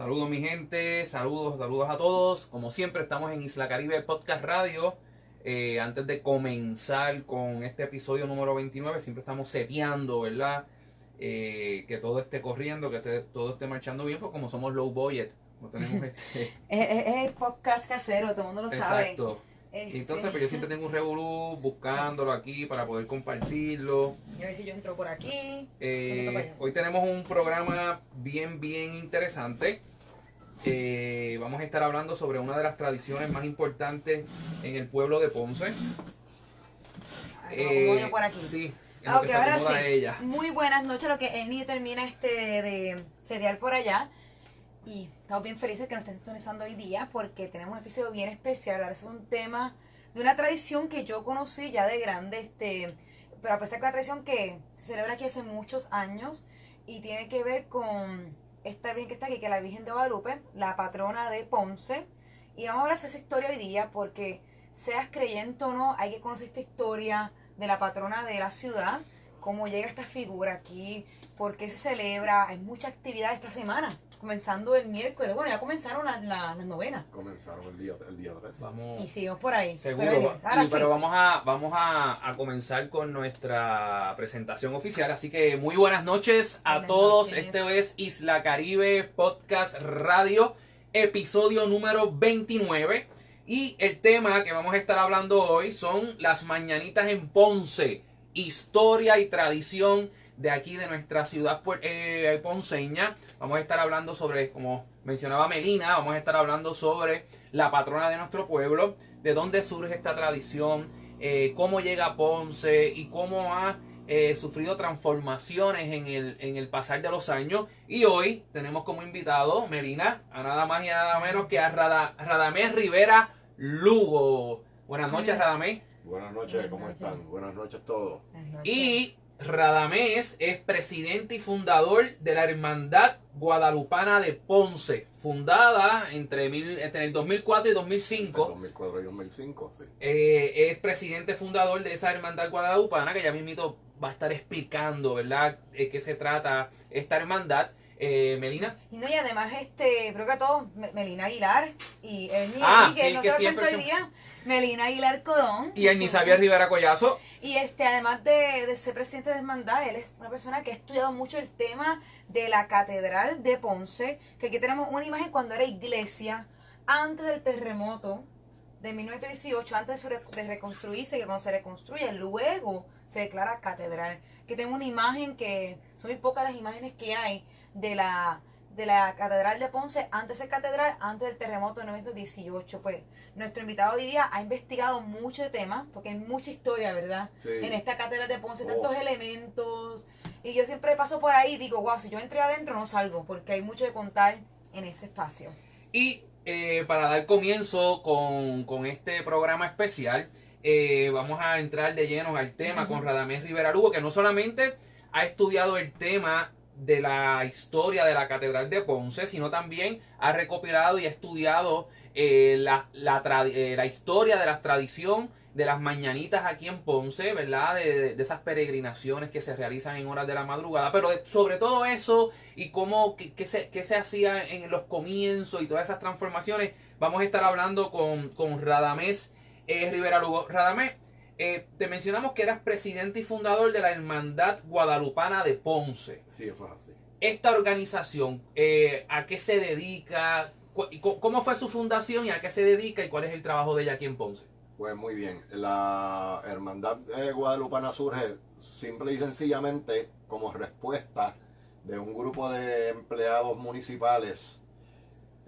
Saludos mi gente, saludos a todos. Como siempre estamos en Isla Caribe Podcast Radio. Antes de comenzar con este episodio número 29, siempre estamos seteando, ¿verdad? Que todo esté corriendo, todo esté marchando bien, pues como somos low budget, no tenemos Es el podcast casero, todo el mundo lo sabe. Exacto. Entonces, pues yo siempre tengo un revolú buscándolo aquí para poder compartirlo. Y a ver si yo entro por aquí. Hoy tenemos un programa bien interesante. Vamos a estar hablando sobre una de las tradiciones más importantes en el pueblo de Ponce. Yo por aquí. Sí, en lo que se acomoda ella. Muy buenas noches, lo que Eni termina de sediar por allá. Y estamos bien felices que nos estén sintonizando hoy día porque tenemos un episodio bien especial. Ahora es un tema de una tradición que yo conocí ya de grande, pero a pesar de una tradición que se celebra aquí hace muchos años y tiene que ver con esta Virgen que está aquí, que es la Virgen de Guadalupe, la patrona de Ponce. Y vamos a hablar sobre esa historia hoy día porque, seas creyente o no, hay que conocer esta historia de la patrona de la ciudad, cómo llega esta figura aquí, por qué se celebra. Hay mucha actividad esta semana, comenzando el miércoles. Bueno, ya comenzaron las novenas. Comenzaron el día 3. Vamos, y seguimos por ahí. seguro, pero vamos a comenzar con nuestra presentación oficial. Así que muy buenas noches a todos. Este es Isla Caribe Podcast Radio, episodio número 29. Y el tema que vamos a estar hablando hoy son las mañanitas en Ponce, historia y tradición de aquí, de nuestra ciudad ponceña. Vamos a estar hablando sobre, como mencionaba Melina, vamos a estar hablando sobre la patrona de nuestro pueblo, de dónde surge esta tradición, cómo llega a Ponce y cómo ha sufrido transformaciones en el pasar de los años. Y hoy tenemos como invitado, Melina, a nada más y nada menos que a Radamés Rivera Lugo. Buenas noches, Radamés. Buenas noches, ¿cómo están? Buenas noches a todos. Y Radamés es presidente y fundador de la Hermandad Guadalupana de Ponce, fundada entre el 2004 y 2005. 2004 y 2005, sí. Es presidente fundador de esa Hermandad Guadalupana, que ya mismito va a estar explicando, ¿verdad?, qué se trata esta hermandad. Melina. Y además, creo que a todos, Melina Aguilar y Ernie, que no que se siempre hoy día, Melina Aguilar Codón. Y Ernie Xavier Rivera Collazo. Y además de ser presidente de hermandad, él es una persona que ha estudiado mucho el tema de la Catedral de Ponce, que aquí tenemos una imagen cuando era iglesia, antes del terremoto de 1918, antes de reconstruirse, que cuando se reconstruye, luego se declara catedral. Que tenemos una imagen que son muy pocas las imágenes que hay de la Catedral de Ponce antes de ser catedral, antes del terremoto de 1918. Pues nuestro invitado hoy día ha investigado mucho de temas, porque hay mucha historia, ¿verdad? Sí. En esta Catedral de Ponce, tantos elementos. Y yo siempre paso por ahí y digo, wow, si yo entré adentro no salgo, porque hay mucho de contar en ese espacio. Y para dar comienzo con este programa especial, vamos a entrar de lleno al tema con Radamés Rivera Lugo, que no solamente ha estudiado el tema de la historia de la Catedral de Ponce, sino también ha recopilado y ha estudiado la historia de la tradición de las mañanitas aquí en Ponce, ¿verdad? De esas peregrinaciones que se realizan en horas de la madrugada, pero sobre todo eso y cómo, qué se hacía en los comienzos y todas esas transformaciones, vamos a estar hablando con Radamés Rivera Lugo. Radamés, te mencionamos que eras presidente y fundador de la Hermandad Guadalupana de Ponce. Sí, eso es así. Esta organización, ¿a qué se dedica? ¿Cómo fue su fundación y a qué se dedica y cuál es el trabajo de ella aquí en Ponce? Pues muy bien, la Hermandad Guadalupana surge simple y sencillamente como respuesta de un grupo de empleados municipales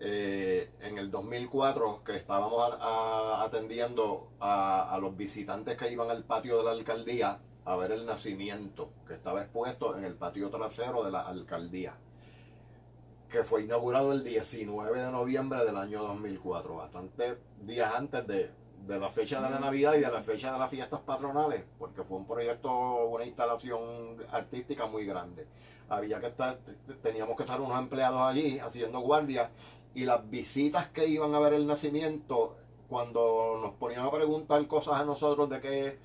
en el 2004, que estábamos atendiendo a los visitantes que iban al patio de la alcaldía a ver el nacimiento, que estaba expuesto en el patio trasero de la alcaldía, que fue inaugurado el 19 de noviembre del año 2004, bastantes días antes de la fecha de la Navidad y de la fecha de las fiestas patronales, porque fue un proyecto, una instalación artística muy grande. Teníamos que estar unos empleados allí haciendo guardia, y las visitas que iban a ver el nacimiento, cuando nos ponían a preguntar cosas a nosotros de qué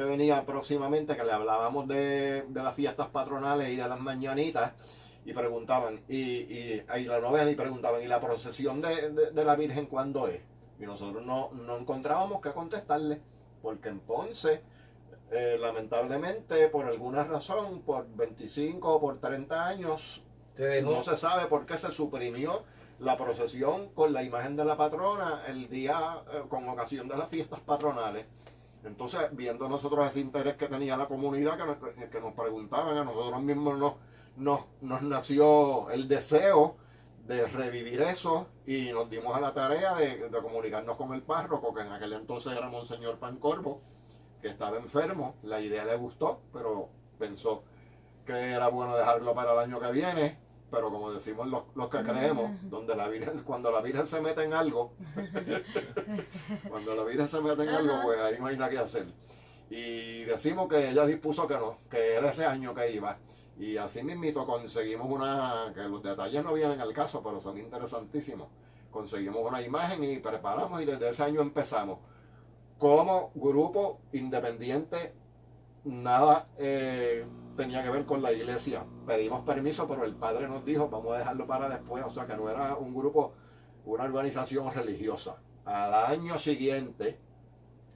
venía próximamente, que le hablábamos de las fiestas patronales y de las mañanitas, y preguntaban, y la novena, y preguntaban, ¿y la procesión de la Virgen cuándo es? Y nosotros no encontrábamos qué contestarle, porque en Ponce, lamentablemente, por alguna razón, por 25 o por 30 años, no se sabe por qué se suprimió la procesión con la imagen de la patrona el día, con ocasión de las fiestas patronales. Entonces, viendo nosotros ese interés que tenía la comunidad, que nos preguntaban, a nosotros mismos nos nació el deseo de revivir eso y nos dimos a la tarea de comunicarnos con el párroco, que en aquel entonces era Monseñor Pancorbo, que estaba enfermo. La idea le gustó, pero pensó que era bueno dejarlo para el año que viene. Pero como decimos los que creemos, cuando la Virgen se mete en algo, pues ahí no hay nada que hacer. Y decimos que ella dispuso que no, que era ese año que iba. Y así mismito conseguimos que los detalles no vienen al caso, pero son interesantísimos. Conseguimos una imagen y preparamos, y desde ese año empezamos. Como grupo independiente, nada tenía que ver con la iglesia. Pedimos permiso, pero el padre nos dijo, vamos a dejarlo para después. O sea que no era un grupo, una organización religiosa. Al año siguiente,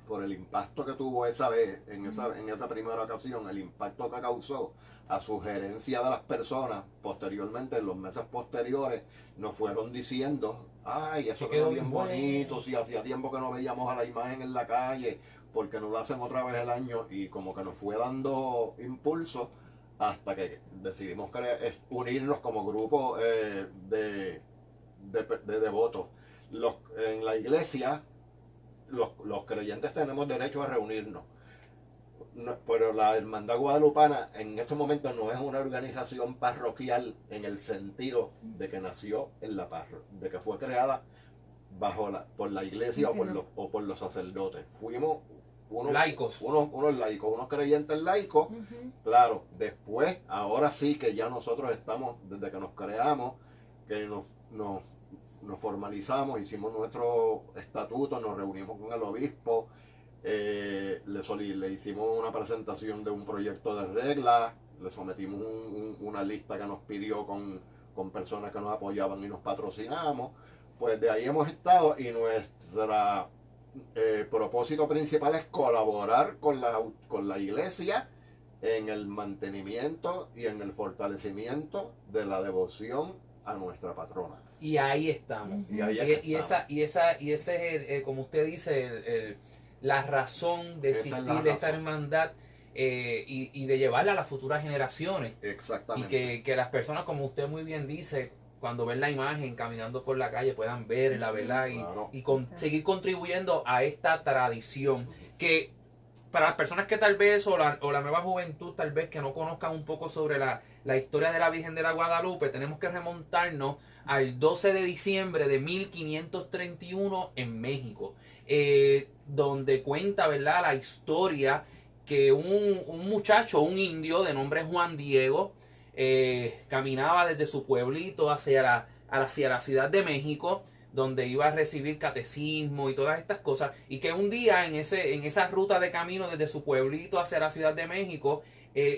por el impacto que tuvo esa vez, en esa primera ocasión, el impacto que causó, a sugerencia de las personas, posteriormente, en los meses posteriores, nos fueron diciendo, ay, eso quedó bien bonito, si hacía tiempo que no veíamos a la imagen en la calle, porque no lo hacen otra vez el año, y como que nos fue dando impulso hasta que decidimos unirnos como grupo de devotos. En la iglesia, los creyentes tenemos derecho a reunirnos, pero la Hermandad Guadalupana en estos momentos no es una organización parroquial en el sentido de que nació en la parroquia, de que fue creada por la iglesia o por los sacerdotes. Fuimos unos laicos, unos creyentes laicos. Claro, después, ahora sí que ya nosotros estamos, desde que nos creamos, que nos formalizamos, hicimos nuestro estatuto, nos reunimos con el obispo, le hicimos una presentación de un proyecto de reglas, le sometimos una lista que nos pidió con personas que nos apoyaban y nos patrocinamos. Pues de ahí hemos estado, y nuestro propósito principal es colaborar con la iglesia en el mantenimiento y en el fortalecimiento de la devoción a nuestra patrona. Y ahí estamos. Y ese es, como usted dice, la razón de existir de esta hermandad, y de llevarla a las futuras generaciones. Exactamente. Y que las personas, como usted muy bien dice, cuando ven la imagen caminando por la calle, puedan ver la verdad y seguir contribuyendo a esta tradición. Que para las personas que tal vez, o la nueva juventud tal vez, que no conozcan un poco sobre la historia de la Virgen de la Guadalupe, tenemos que remontarnos al 12 de diciembre de 1531 en México, donde cuenta, ¿verdad?, la historia que un muchacho, un indio de nombre Juan Diego, caminaba desde su pueblito hacia la Ciudad de México, donde iba a recibir catecismo y todas estas cosas, y que un día en esa ruta de camino desde su pueblito hacia la Ciudad de México,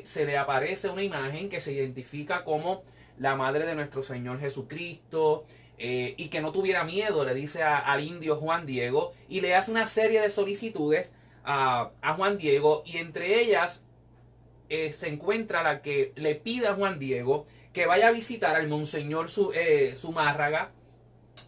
se le aparece una imagen que se identifica como la madre de nuestro Señor Jesucristo, y que no tuviera miedo, le dice al indio Juan Diego, y le hace una serie de solicitudes a Juan Diego, y entre ellas se encuentra la que le pide a Juan Diego que vaya a visitar al Monseñor Zumárraga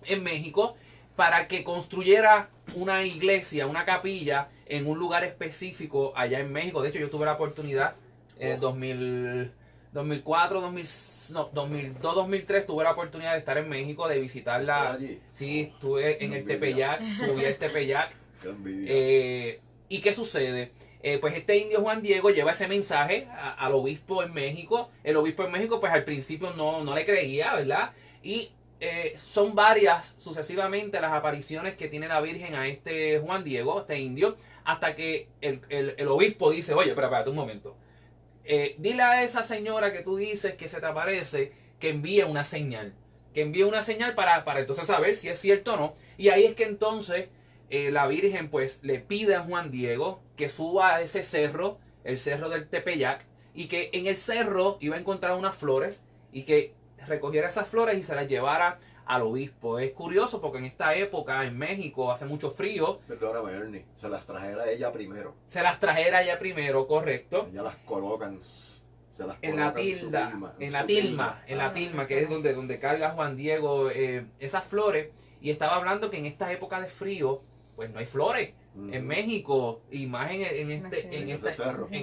en México, para que construyera una iglesia, una capilla en un lugar específico allá en México. De hecho, yo tuve la oportunidad en 2004, 2002, 2003, tuve la oportunidad de estar en México, de visitarla. Sí, estuve en el Tepeyac, subí al Tepeyac. ¿Y qué sucede? Pues este indio Juan Diego lleva ese mensaje al obispo en México. El obispo en México, pues al principio no le creía, ¿verdad? Y son varias sucesivamente las apariciones que tiene la Virgen a este Juan Diego, este indio, hasta que el obispo dice, oye, pero espérate un momento, dile a esa señora que tú dices que se te aparece, que envíe una señal, para entonces saber si es cierto o no. Y ahí es que entonces la Virgen pues le pide a Juan Diego que suba a ese cerro, el cerro del Tepeyac, y que en el cerro iba a encontrar unas flores, y que recogiera esas flores y se las llevara al obispo. Es curioso porque en esta época en México hace mucho frío. Perdóname, Ernie, se las trajera ella primero. Se las trajera ella primero, correcto. Ella las colocan, se las En la coloca en su tilda, tilma, en su la tilma, que es donde carga Juan Diego esas flores. Y estaba hablando que en esta época de frío, pues no hay flores en México, y más en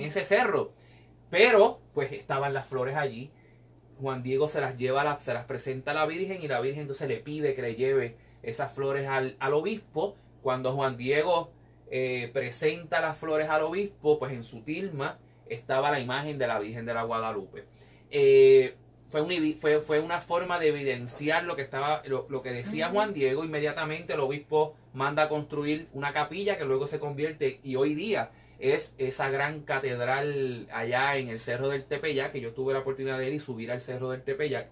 ese cerro. Pero, pues estaban las flores allí. Juan Diego se las lleva, se las presenta a la Virgen, y la Virgen entonces le pide que le lleve esas flores al obispo. Cuando Juan Diego presenta las flores al obispo, pues en su tilma estaba la imagen de la Virgen de la Guadalupe. Fue una forma de evidenciar lo que decía Juan Diego. Inmediatamente el obispo manda a construir una capilla que luego se convierte, y hoy día es esa gran catedral allá en el Cerro del Tepeyac, que yo tuve la oportunidad de ir y subir al Cerro del Tepeyac.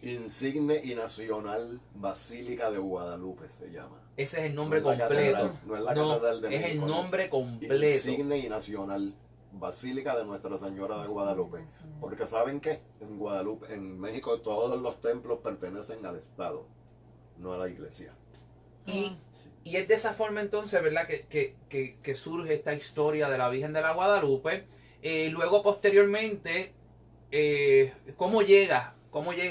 Insigne y Nacional Basílica de Guadalupe se llama. Ese es el nombre No es la completo. catedral, no es la catedral de es México, el no. nombre completo. Insigne y Nacional Basílica de Nuestra Señora de Guadalupe. Porque ¿saben qué? En Guadalupe, en México, todos los templos pertenecen al Estado, no a la iglesia. Y es de esa forma entonces, ¿verdad?, que surge esta historia de la Virgen de la Guadalupe. Luego, posteriormente, ¿cómo llega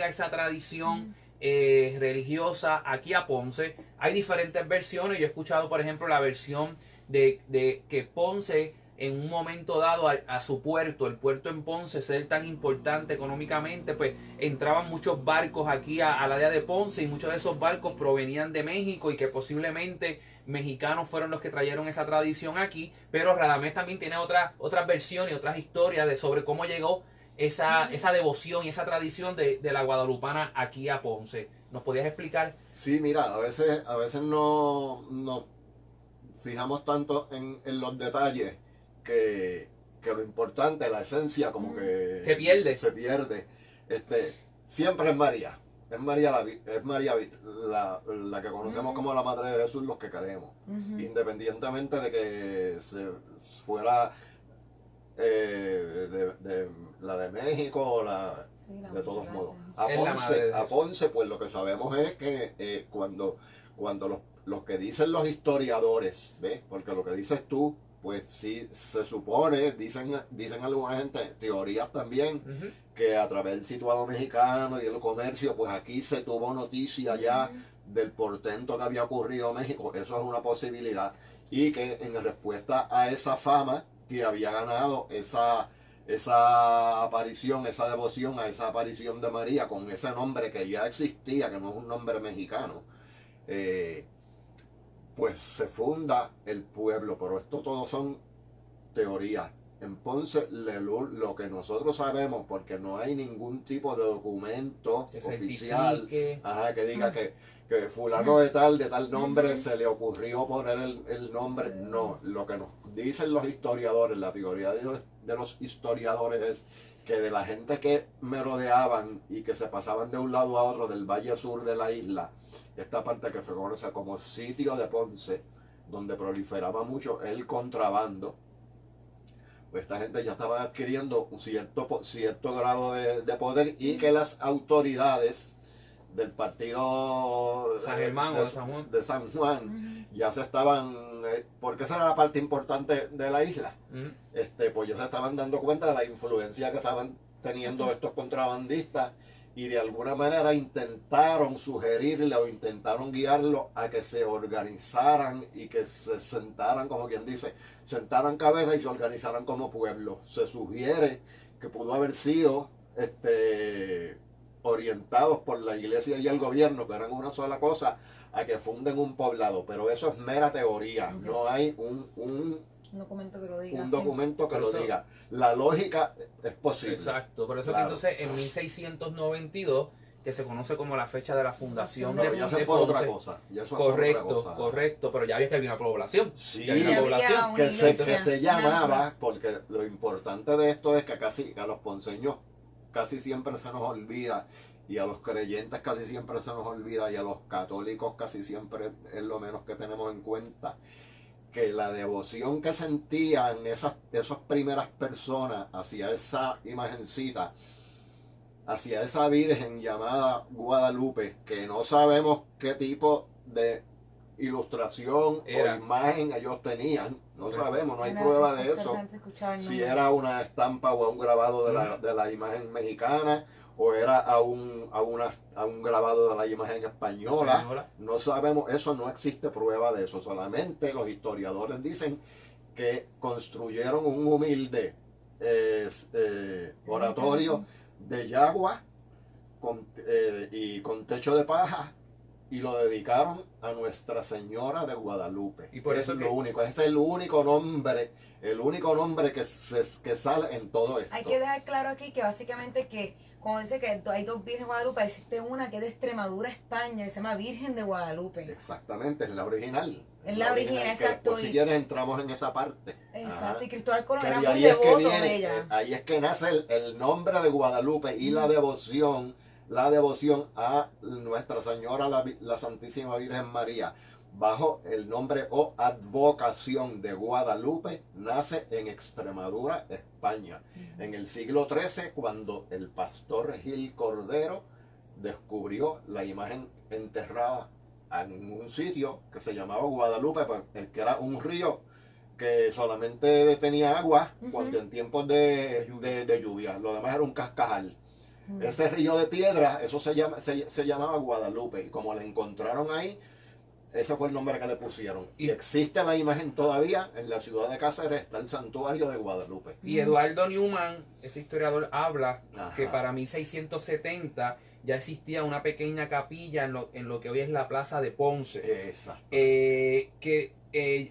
esa tradición religiosa aquí a Ponce? Hay diferentes versiones. Yo he escuchado, por ejemplo, la versión de que Ponce, en un momento dado, a su puerto, el puerto en Ponce, ser tan importante económicamente, pues entraban muchos barcos aquí al área de Ponce, y muchos de esos barcos provenían de México, y que posiblemente mexicanos fueron los que trajeron esa tradición aquí. Pero Radamés también tiene otras versiones y otras historias sobre cómo llegó esa devoción y esa tradición de la guadalupana aquí a Ponce. ¿Nos podías explicar? Sí, mira, a veces no nos fijamos tanto en los detalles que lo importante, la esencia, como que se pierde. Siempre es María. Es María la que conocemos como la Madre de Jesús, los que creemos. Independientemente de que se fuera de la de México o de todos modos. A Ponce, pues lo que sabemos es que cuando los que dicen los historiadores, ¿ves? Porque lo que dices tú, pues sí, se supone, dicen alguna gente, teorías también, que a través del situado mexicano y del comercio, pues aquí se tuvo noticia ya del portento que había ocurrido en México. Eso es una posibilidad. Y que en respuesta a esa fama que había ganado esa aparición, esa devoción a esa aparición de María, con ese nombre que ya existía, que no es un nombre mexicano, pues se funda el pueblo. Pero esto todo son teorías. En Ponce, lo que nosotros sabemos, porque no hay ningún tipo de documento oficial que diga que fulano de tal nombre se le ocurrió poner el nombre. No, lo que nos dicen los historiadores, la teoría de los historiadores es que de la gente que merodeaban y que se pasaban de un lado a otro del valle sur de la isla, esta parte que se conoce como sitio de Ponce, donde proliferaba mucho el contrabando, pues esta gente ya estaba adquiriendo un cierto grado de poder, y que las autoridades del partido de San Juan ya se estaban, porque esa era la parte importante de la isla, pues ya se estaban dando cuenta de la influencia que estaban teniendo estos contrabandistas, y de alguna manera intentaron sugerirle o intentaron guiarlo a que se organizaran y que se sentaran, como quien dice, sentaran cabeza y se organizaran como pueblo. Se sugiere que pudo haber sido orientados por la iglesia y el gobierno, que eran una sola cosa, a que funden un poblado. Pero eso es mera teoría. No hay un documento que lo diga. Un documento que lo diga. La lógica es posible. Exacto. Por eso que entonces en 1692, que se conoce como la fecha de la fundación de ya por Ponce. otra cosa. Correcto, pero ya había que había una población. Sí, ya había una población. Que se llamaba, porque lo importante de esto es que a los ponceños casi siempre se nos olvida, y a los creyentes casi siempre se nos olvida, y a los católicos casi siempre es lo menos que tenemos en cuenta, que la devoción que sentían esas primeras personas hacia esa imagencita hacia esa virgen llamada Guadalupe, que no sabemos qué tipo de ilustración Era. o imagen ellos tenían, no Correcto. sabemos, no hay Bueno, prueba es de eso, interesante escuchar el si nombre. era una estampa o un grabado de la imagen mexicana, o era a un grabado de la imagen española. No sabemos, eso no existe prueba de eso, solamente los historiadores dicen que construyeron un humilde oratorio de yagua y con techo de paja, y lo dedicaron a Nuestra Señora de Guadalupe. Y por es eso lo que- único, ese es el único nombre que sale en todo esto. Hay que dejar claro aquí que básicamente que, como dice que hay dos Virgen de Guadalupe, existe una que es de Extremadura, España, que se llama Virgen de Guadalupe. Exactamente, es la original. Es la original, que exacto, después, si y- quieres, entramos en esa parte. Exacto, Ajá. y Cristóbal Colón Que era de muy ahí es que devoto de viene, ella. ahí es que nace el nombre de Guadalupe y la devoción a Nuestra Señora la Santísima Virgen María, bajo el nombre o advocación de Guadalupe, nace en Extremadura, España, en el siglo XIII, cuando el pastor Gil Cordero descubrió la imagen enterrada en un sitio que se llamaba Guadalupe, que era un río que solamente tenía agua cuando en tiempos de lluvia. Lo demás era un cascajal. Ese río de piedra, eso se llamaba Guadalupe, y como la encontraron ahí, ese fue el nombre que le pusieron. Y existe la imagen todavía en la ciudad de Cáceres, está el santuario de Guadalupe. Y Eduardo Newman, ese historiador, habla Ajá. que para 1670 ya existía una pequeña capilla en lo que hoy es la Plaza de Ponce. Exacto.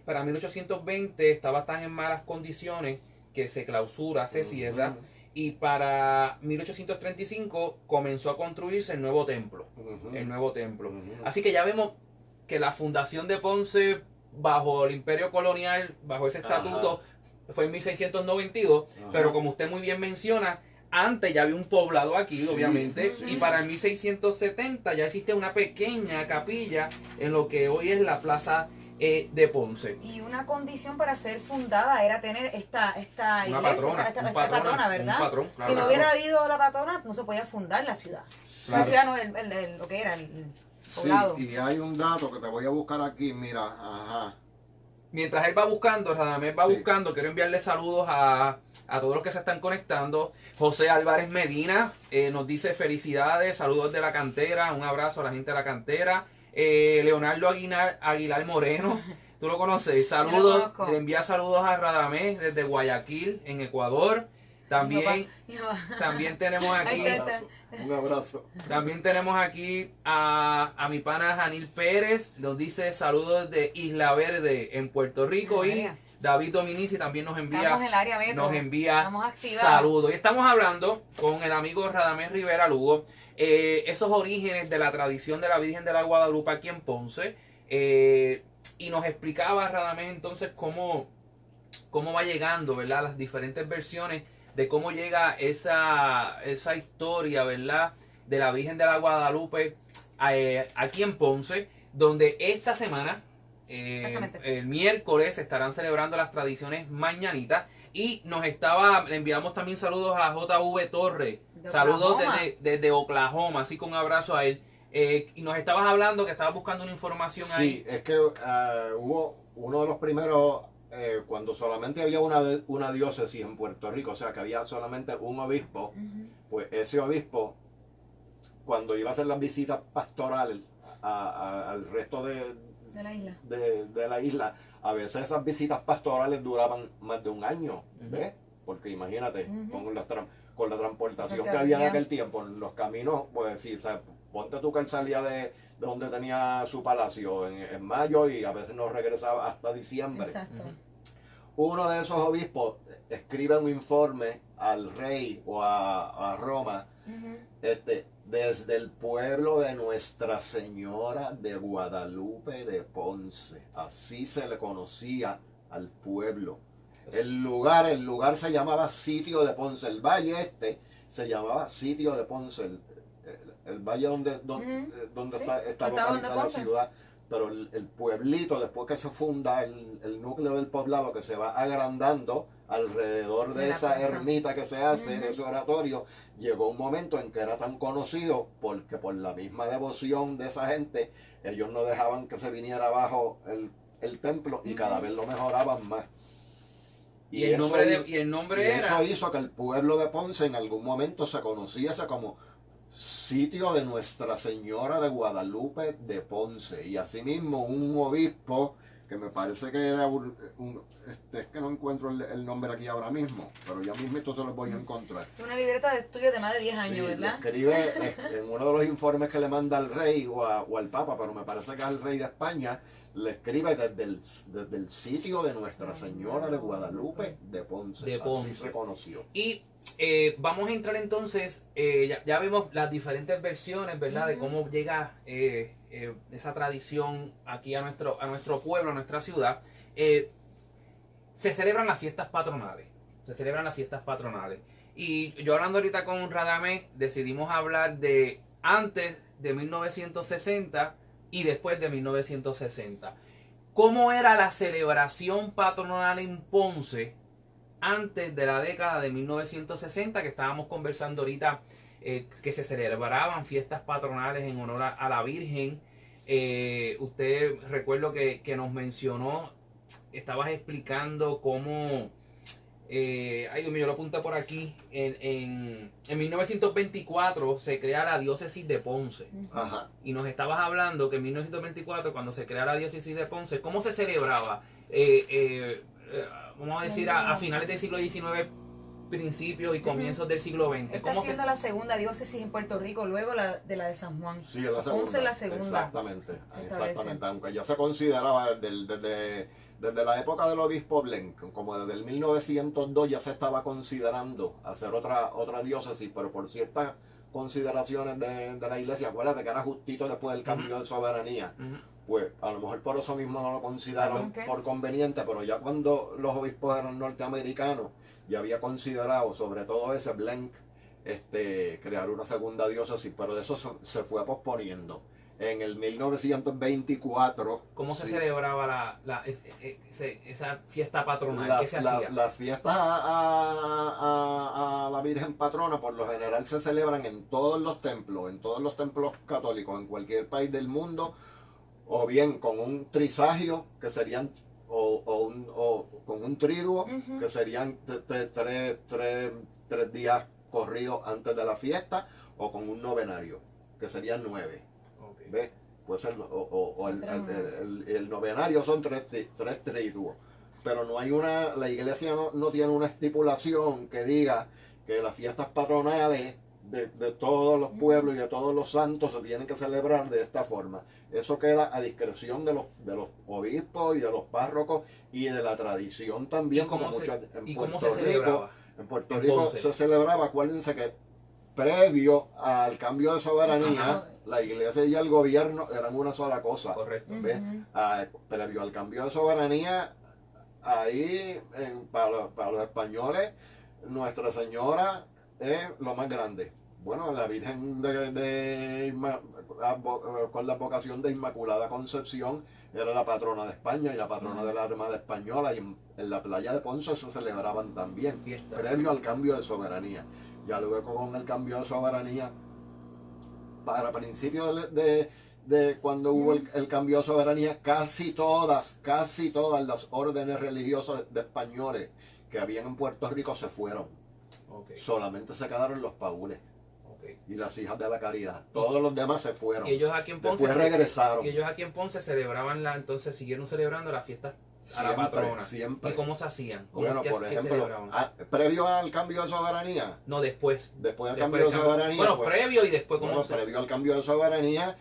Para 1820 estaba tan en malas condiciones que se clausura, se cierra. Y para 1835 comenzó a construirse el nuevo templo. El nuevo templo. Así que ya vemos que la fundación de Ponce bajo el imperio colonial, bajo ese estatuto, fue en 1692. Pero como usted muy bien menciona, antes ya había un poblado aquí, obviamente. Y para el 1670 ya existe una pequeña capilla en lo que hoy es la Plaza de Ponce. Y una condición para ser fundada era tener esta Una iglesia, patrona, esta un patrona, ¿verdad? un patrón, claro. Si no hubiera habido la patrona, no se podía fundar la ciudad. Claro. La ciudad no, lo que era, el poblado. Sí, y hay un dato que te voy a buscar aquí, mira, ajá. Mientras él va buscando, Radamés va Sí. buscando, quiero enviarle saludos a todos los que se están conectando. José Álvarez Medina nos dice felicidades, saludos de la cantera, un abrazo a la gente de la cantera. Leonardo Aguilar Moreno, tú lo conoces, saludos, conozco. le envía saludos a Radamés desde Guayaquil, en Ecuador. También, Mi papá. también tenemos aquí, Ahí está. Un abrazo. también tenemos aquí a mi pana Janil Pérez, nos dice saludos de Isla Verde en Puerto Rico, y María. David Dominici también nos Estamos en envía, el área metro. nos envía Estamos activados. saludos. Y estamos hablando con el amigo Radamés Rivera Lugo, esos orígenes de la tradición de la Virgen de la Guadalupe aquí en Ponce, y nos explicaba Radamés entonces cómo va llegando, ¿verdad? Las diferentes versiones de cómo llega esa historia, ¿verdad? De la Virgen de la Guadalupe aquí en Ponce, donde esta semana, Exactamente. el miércoles, estarán celebrando las tradiciones mañanitas. Y le enviamos también saludos a JV Torre, De saludos Oklahoma. desde Oklahoma, así que un abrazo a él. Y nos estabas hablando que estabas buscando una información ahí. Sí, es que hubo uno de los primeros, cuando solamente había una diócesis en Puerto Rico, o sea que había solamente un obispo, pues ese obispo, cuando iba a hacer las visitas pastorales al resto De la isla. de la isla, a veces esas visitas pastorales duraban más de un año, ¿ves? Porque imagínate, con la transportación Eso que que había en había. aquel tiempo, en los caminos, pues sí, o sea, ponte tú que él salía de donde tenía su palacio en mayo, y a veces no regresaba hasta diciembre. Exacto. Uno de esos obispos escribe un informe al rey o a Roma, desde el pueblo de Nuestra Señora de Guadalupe de Ponce. Así se le conocía al pueblo. El lugar se llamaba Sitio de Ponce. El valle se llamaba Sitio de Ponce. El valle donde Sí, está está donde localizada la Ponce. ciudad. Pero el pueblito, después que se funda el núcleo del poblado, que se va agrandando, alrededor de esa ermita que se hace, ese oratorio, llegó un momento en que era tan conocido porque por la misma devoción de esa gente, ellos no dejaban que se viniera abajo el templo y cada vez lo mejoraban más. Y el nombre era... Eso hizo que el pueblo de Ponce en algún momento se conociese como sitio de Nuestra Señora de Guadalupe de Ponce. Y asimismo un obispo, que me parece que era es que no encuentro el nombre aquí ahora mismo, pero ya mismo se los voy a encontrar. Una libreta de estudio de más de 10 años, Sí, ¿verdad? Escribe en uno de los informes que le manda al rey o al papa, pero me parece que es al rey de España, le escribe desde el sitio de Nuestra Señora de Guadalupe de Ponce. Así se conoció. Y vamos a entrar entonces, ya vimos las diferentes versiones, ¿verdad? De cómo llega esa tradición aquí a nuestro pueblo, a nuestra ciudad. Se celebran las fiestas patronales. Y yo hablando ahorita con Radamés, decidimos hablar de antes de 1960 y después de 1960. ¿Cómo era la celebración patronal en Ponce antes de la década de 1960, que estábamos conversando ahorita, que se celebraban fiestas patronales en honor a la Virgen? Usted recuerdo que nos mencionó, estabas explicando cómo, ay Dios mío, yo lo apunté por aquí, en 1924 se crea la diócesis de Ponce. Ajá. Y nos estabas hablando que en 1924, cuando se crea la diócesis de Ponce, ¿cómo se celebraba? Vamos a decir a finales del siglo XIX, principios y comienzos del siglo XX. Está siendo la segunda diócesis en Puerto Rico, luego de la de San Juan. Sí, es la segunda. Ponce es la segunda. Exactamente. Aunque ya se consideraba desde la época del obispo Blenk, como desde el 1902 ya se estaba considerando hacer otra diócesis, pero por ciertas consideraciones de la iglesia, acuérdate que era justito después del cambio de soberanía. Pues a lo mejor por eso mismo no lo consideraron por conveniente, pero ya cuando los obispos eran norteamericanos, ya había considerado, sobre todo ese Blenk, crear una segunda diócesis, pero eso se fue posponiendo. En el 1924... ¿Cómo se celebraba esa fiesta patronal? ¿Qué se hacía? Las fiestas a la Virgen Patrona por lo general se celebran en todos los templos católicos, en cualquier país del mundo, o bien con un trisagio, que serían, o con un triduo, que serían tres días corridos antes de la fiesta, o con un novenario, que serían 9. ¿Ves? Pues el novenario son tres triduos. Pero no hay la iglesia no tiene una estipulación que diga que las fiestas patronales de todos los pueblos y de todos los santos se tienen que celebrar de esta forma. Eso queda a discreción de los obispos y de los párrocos y de la tradición también. En Puerto Rico se celebraba, acuérdense que previo al cambio de soberanía, la iglesia y el gobierno eran una sola cosa. Correcto. ¿Ves? Previo al cambio de soberanía, ahí para los españoles, Nuestra Señora es lo más grande. Bueno, la Virgen con la vocación de Inmaculada Concepción era la patrona de España y la patrona de la Armada Española, y en la playa de Ponce se celebraban también, previo al cambio de soberanía. Ya luego con el cambio de soberanía, para principios de cuando hubo el cambio de soberanía, casi todas las órdenes religiosas de españoles que habían en Puerto Rico se fueron. Solamente se quedaron los paules y las hijas de la caridad. Todos los demás se fueron. Y ellos aquí en Ponce regresaron. Y ellos aquí en Ponce celebraban entonces siguieron celebrando las fiestas a la patrona. Siempre. ¿Y cómo se hacían? Bueno, por ejemplo, previo al cambio de soberanía. No, después. Después del cambio de soberanía. Bueno, previo y después. Previo al cambio de soberanía,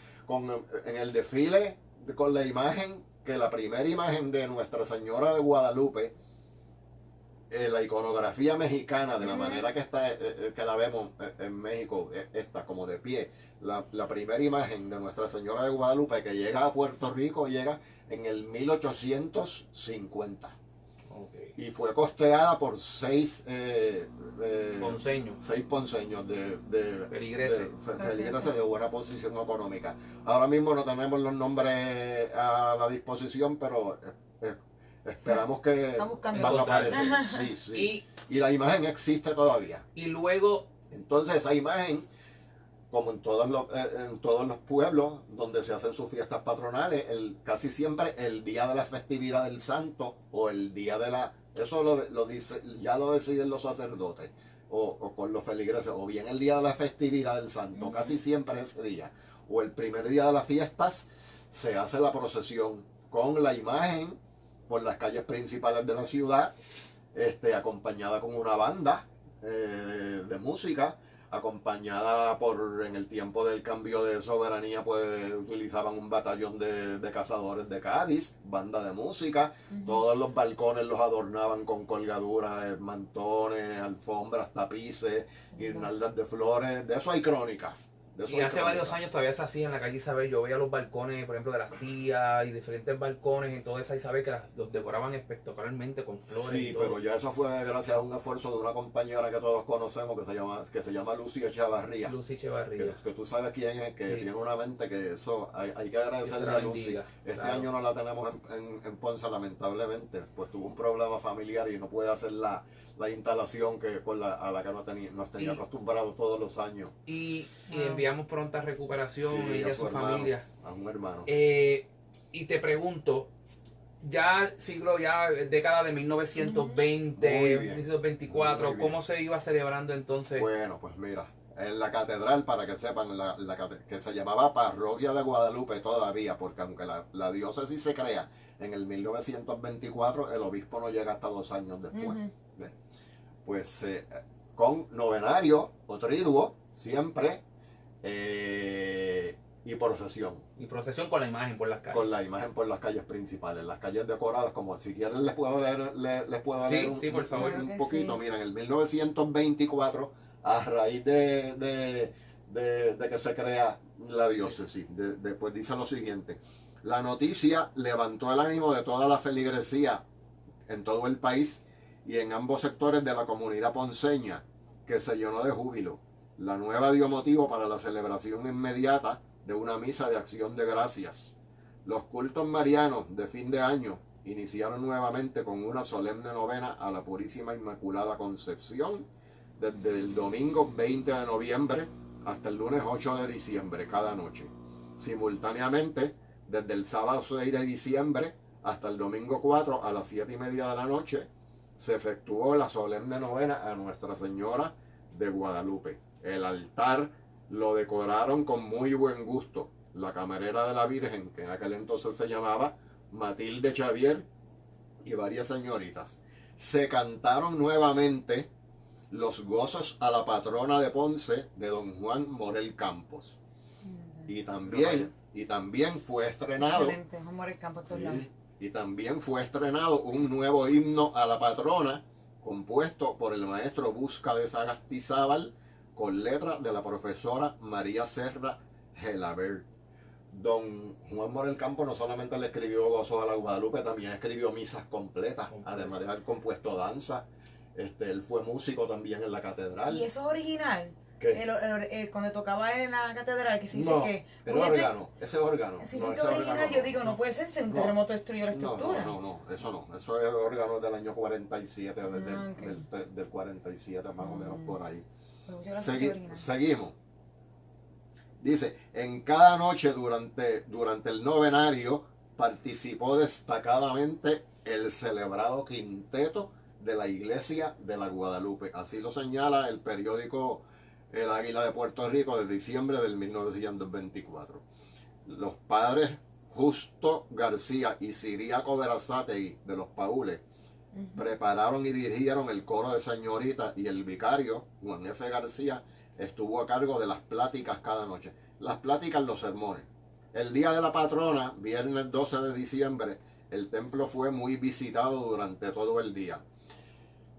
en el desfile con la imagen, que la primera imagen de Nuestra Señora de Guadalupe, la iconografía mexicana, de la manera que está, que la vemos en México, está como de pie. La primera imagen de Nuestra Señora de Guadalupe que llega a Puerto Rico llega en el 1850. Y fue costeada por 6 ponceños de feligreses de buena posición económica. Ahora mismo no tenemos los nombres a la disposición, pero Esperamos que Están buscando van a cosas. aparecer. Sí, sí. Y, Y la imagen existe todavía. y luego, Entonces esa imagen, como en todos los pueblos donde se hacen sus fiestas patronales, casi siempre el día de la festividad del santo o el día de la... Eso lo dice, ya lo deciden los sacerdotes o con los feligreses, o bien el día de la festividad del santo, casi siempre ese día, o el primer día de las fiestas, se hace la procesión con la imagen por las calles principales de la ciudad, acompañada con una banda de música, acompañada en el tiempo del cambio de soberanía, pues utilizaban un batallón de cazadores de Cádiz, banda de música, todos los balcones los adornaban con colgaduras, mantones, alfombras, tapices, guirnaldas de flores, de eso hay crónica. y hace varios años todavía se hacía en la calle Isabel, yo veía los balcones, por ejemplo, de las tías y diferentes balcones en toda esa Isabel que los decoraban espectacularmente con flores. Sí, y todo. pero ya eso fue gracias a un esfuerzo de una compañera que todos conocemos que se llama Lucy Echavarría. Lucy Echevarría. Que tú sabes quién es, que Sí. tiene una mente que eso hay que agradecerle Dios a te la Lucy. bendiga, Este claro. año no la tenemos en Ponce, lamentablemente, pues tuvo un problema familiar y no puede hacer la instalación a la que nos tenía Y- acostumbrados todos los años. Y Wow. enviamos pronta recuperación Sí, ella y a su hermano, familia. a un hermano. Y te pregunto, ya década de 1920, Muy bien. 1924, Muy bien. ¿cómo se iba celebrando entonces? Bueno, pues mira, en la catedral, para que sepan, que se llamaba Parroquia de Guadalupe todavía, porque aunque la diócesis se crea en el 1924, el obispo no llega hasta 2 años después. Ujú. ¿Ves? Pues con novenario o triduo, siempre, y procesión, Y procesión con la imagen por las calles. con la imagen por las calles principales, las calles decoradas, como si quieren les puedo leer, les puedo Sí, leer sí, por favor. un Claro que poquito. sí. Mira, en el 1924, a raíz de que se crea la diócesis, pues dice lo siguiente: la noticia levantó el ánimo de toda la feligresía en todo el país y en ambos sectores de la comunidad ponceña, que se llenó de júbilo. La nueva dio motivo para la celebración inmediata de una misa de acción de gracias. Los cultos marianos de fin de año iniciaron nuevamente con una solemne novena a la Purísima Inmaculada Concepción desde el domingo 20 de noviembre hasta el lunes 8 de diciembre cada noche. Simultáneamente, desde el sábado 6 de diciembre hasta el domingo 4 a las 7:30 de la noche, se efectuó la solemne novena a Nuestra Señora de Guadalupe. El altar lo decoraron con muy buen gusto la camarera de la Virgen, que en aquel entonces se llamaba Matilde Xavier, y varias señoritas. Se cantaron nuevamente los gozos a la patrona de Ponce de don Juan Morel Campos. Y también fue estrenado. Excelente, vamos a ver el campo a todos lados. Sí, y también fue estrenado un nuevo himno a la patrona, compuesto por el maestro Busca de Sagastizábal, con letra de la profesora María Serra Gelabert. Don Juan Morel Campos no solamente le escribió Gozos a la Guadalupe, también escribió misas completas, además de haber compuesto danza. Él fue músico también en la catedral. ¿Y eso es original? ¿Qué? Cuando tocaba en la catedral, que se dice No, que... el órgano, ese órgano. Si no, dice que ese es original, órgano yo no, digo, no puede ser, si un No. terremoto destruyó la No, estructura. no, eso es órgano del año 47, Ah, ok. del 47 más o menos por ahí. Pero yo la sentí original. Seguimos. Dice, en cada noche durante el novenario participó destacadamente el celebrado quinteto de la iglesia de la Guadalupe. Así lo señala el periódico El Águila de Puerto Rico de diciembre del 1924. Los padres Justo García y Siriaco Verazategui de los Paules prepararon y dirigieron el coro de señoritas, y el vicario Juan F. García estuvo a cargo de las pláticas cada noche. Las pláticas, los sermones. El día de la patrona, viernes 12 de diciembre, el templo fue muy visitado durante todo el día,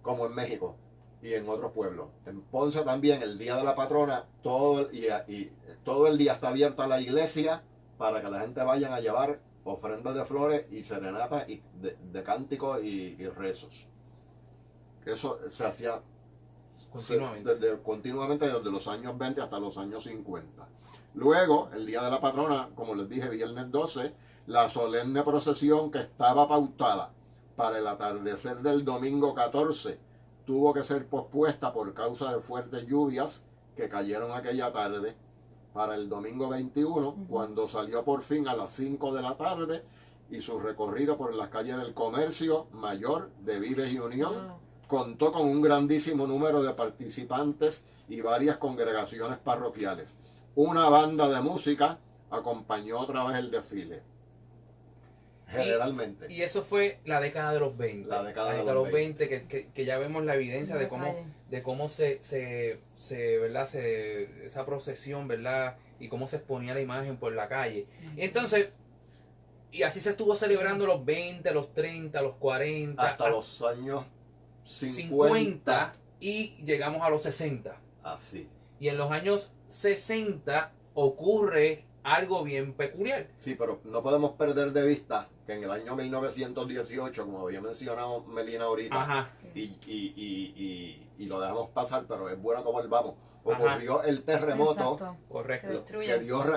como en México y en otros pueblos. En Ponce también, el día de la patrona, todo el día está abierta la iglesia para que la gente vayan a llevar ofrendas de flores y serenatas y de cánticos y rezos. Eso se hacía continuamente desde los años 20 hasta los años 50. Luego, el día de la patrona, como les dije, viernes 12, la solemne procesión que estaba pautada para el atardecer del domingo 14 tuvo que ser pospuesta por causa de fuertes lluvias que cayeron aquella tarde para el domingo 21, cuando salió por fin a las 5 de la tarde y su recorrido por las calles del Comercio Mayor de Vives y Unión contó con un grandísimo número de participantes y varias congregaciones parroquiales. Una banda de música acompañó otra vez el desfile. Generalmente. Y eso fue la década de los 20. La década de los 20, que ya vemos la evidencia de cómo ¿verdad? Esa procesión, ¿verdad? Y cómo se exponía la imagen por la calle. Entonces, y así se estuvo celebrando los 20, los 30, los 40. Hasta los años 50. Y llegamos a los 60. Así. Y en los años 60 ocurre algo bien peculiar. Sí, pero no podemos perder de vista que en el año 1918, como había mencionado Melina ahorita, Ajá. y lo dejamos pasar, pero es bueno que volvamos, ocurrió el terremoto. Exacto. Correcto.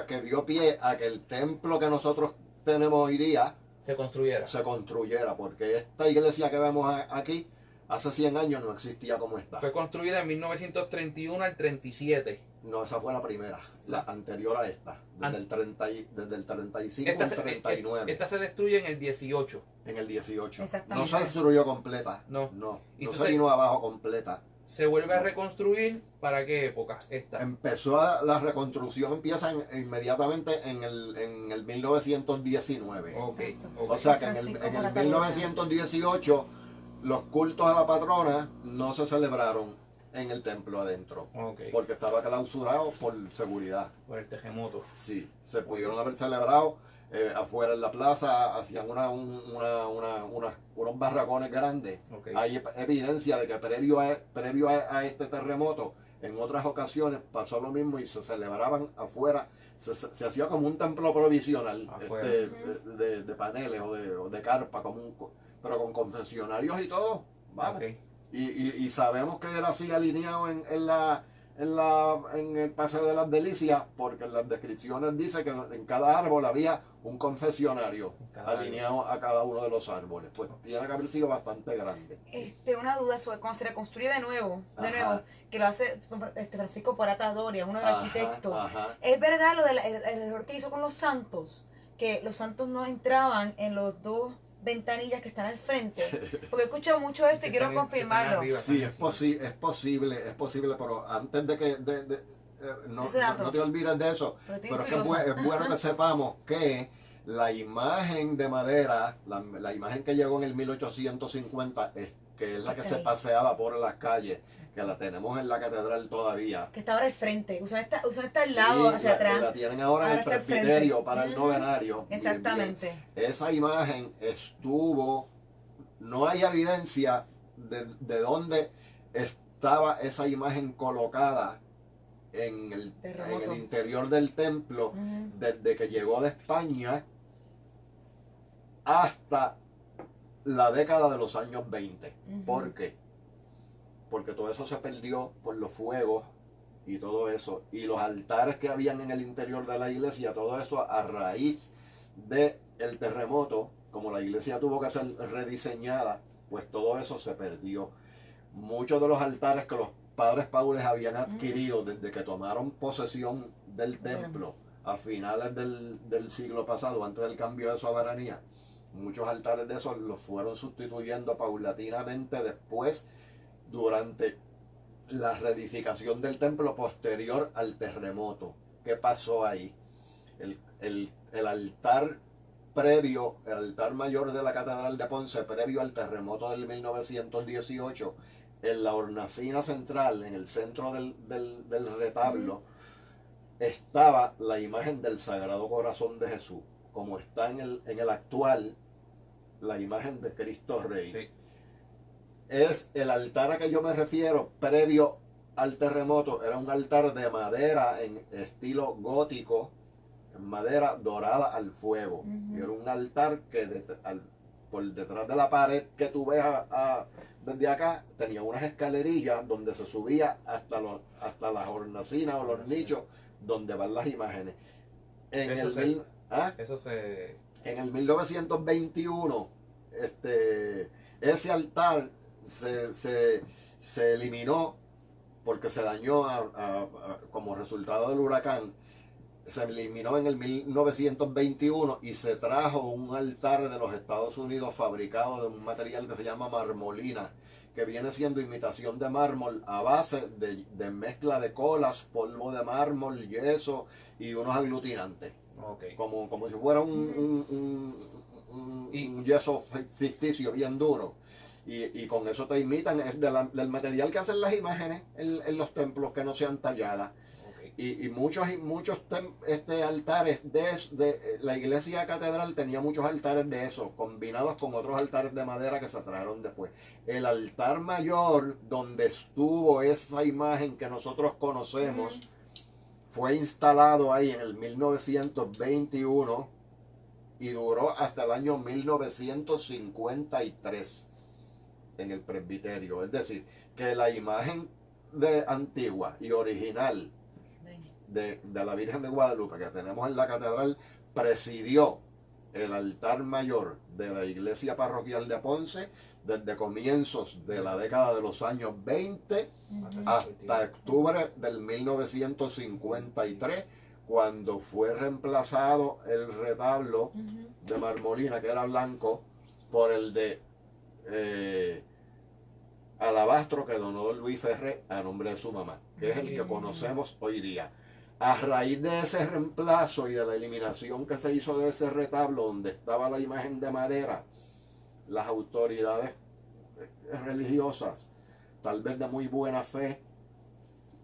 que dio pie a que el templo que nosotros tenemos hoy día Se construyera, porque esta iglesia que vemos aquí hace 100 años no existía como está. Fue construida en 1931 al 37. No, esa fue la primera, la anterior a esta, desde el 35 al 39. Esta se destruye en el 18. En el 18. Exactamente. No se destruyó completa. No. No Entonces, se vino abajo completa. ¿Se vuelve a reconstruir para qué época? Esta. La reconstrucción empieza inmediatamente en el 1919. Okay. O sea que en el 1918 los cultos a la patrona no se celebraron en el templo adentro. Okay. Porque estaba clausurado por seguridad. Por el terremoto. Sí, se pudieron haber celebrado afuera en la plaza, hacían unos barracones grandes. Okay. Hay evidencia de que previo a este terremoto, en otras ocasiones pasó lo mismo y se celebraban afuera. Se hacía como un templo provisional de paneles o de carpa, pero con confesionarios y todo. Vamos. Okay. Y sabemos que era así alineado en el Paseo de las Delicias, porque en las descripciones dice que en cada árbol había un confesionario alineado a cada uno de los árboles. Pues tiene que haber sido bastante grande. Una duda sobre cuando se reconstruye de nuevo, que lo hace Francisco Porata Doria, uno de los arquitectos. ¿Es verdad el error que hizo con los santos? Que los santos no entraban en los dos ventanillas que están al frente, porque he escuchado mucho esto y quiero confirmarlo. Sí, es posible, pero antes de que no te olvides de eso, pero es que es bueno que sepamos que la imagen de madera, la imagen que llegó en el 1850, que es la que se paseaba por las calles, que la tenemos en la catedral todavía. Que está ahora al frente, usan esta al lado, hacia atrás. La tienen ahora en el presbiterio para el novenario. Exactamente. Bien. Esa imagen estuvo, no hay evidencia de dónde estaba esa imagen colocada en el interior del templo desde que llegó de España hasta la década de los años 20. ¿Por qué? Porque todo eso se perdió por los fuegos y todo eso. Y los altares que habían en el interior de la iglesia, todo eso a raíz del terremoto, como la iglesia tuvo que ser rediseñada, pues todo eso se perdió. Muchos de los altares que los padres paules habían adquirido desde que tomaron posesión del templo a finales del siglo pasado, antes del cambio de soberanía, muchos altares de esos los fueron sustituyendo paulatinamente después, durante la reedificación del templo posterior al terremoto. ¿Qué pasó ahí? El altar previo, el altar mayor de la Catedral de Ponce, previo al terremoto del 1918, en la hornacina central, en el centro del retablo, estaba la imagen del Sagrado Corazón de Jesús, como está en el actual, la imagen de Cristo Rey. Sí. Es el altar a que yo me refiero, previo al terremoto, era un altar de madera en estilo gótico, en madera dorada al fuego. Era un altar que por detrás de la pared que tú ves desde acá, tenía unas escalerillas donde se subía hasta las hornacinas o los nichos donde van las imágenes. En el 1921, Ese altar se eliminó porque se dañó como resultado del huracán. Se eliminó en el 1921 y se trajo un altar de los Estados Unidos fabricado de un material que se llama marmolina, que viene siendo imitación de mármol a base de mezcla de colas, polvo de mármol, yeso y unos aglutinantes. Okay. Como si fuera un yeso ficticio bien duro. Y con eso te imitan, es del material que hacen las imágenes en los templos que no sean talladas. Y muchos altares de la iglesia catedral tenía muchos altares de eso, combinados con otros altares de madera que se trajeron después. El altar mayor, donde estuvo esa imagen que nosotros conocemos, fue instalado ahí en el 1921 y duró hasta el año 1953 en el presbiterio. Es decir, que la imagen antigua y original de la Virgen de Guadalupe que tenemos en la catedral presidió el altar mayor de la iglesia parroquial de Ponce desde comienzos de la década de los años 20 hasta octubre del 1953, cuando fue reemplazado el retablo de marmolina, que era blanco, por el de alabastro que donó Luis Ferré a nombre de su mamá, que es el que conocemos hoy día. A raíz de ese reemplazo y de la eliminación que se hizo de ese retablo donde estaba la imagen de madera, las autoridades religiosas, tal vez de muy buena fe,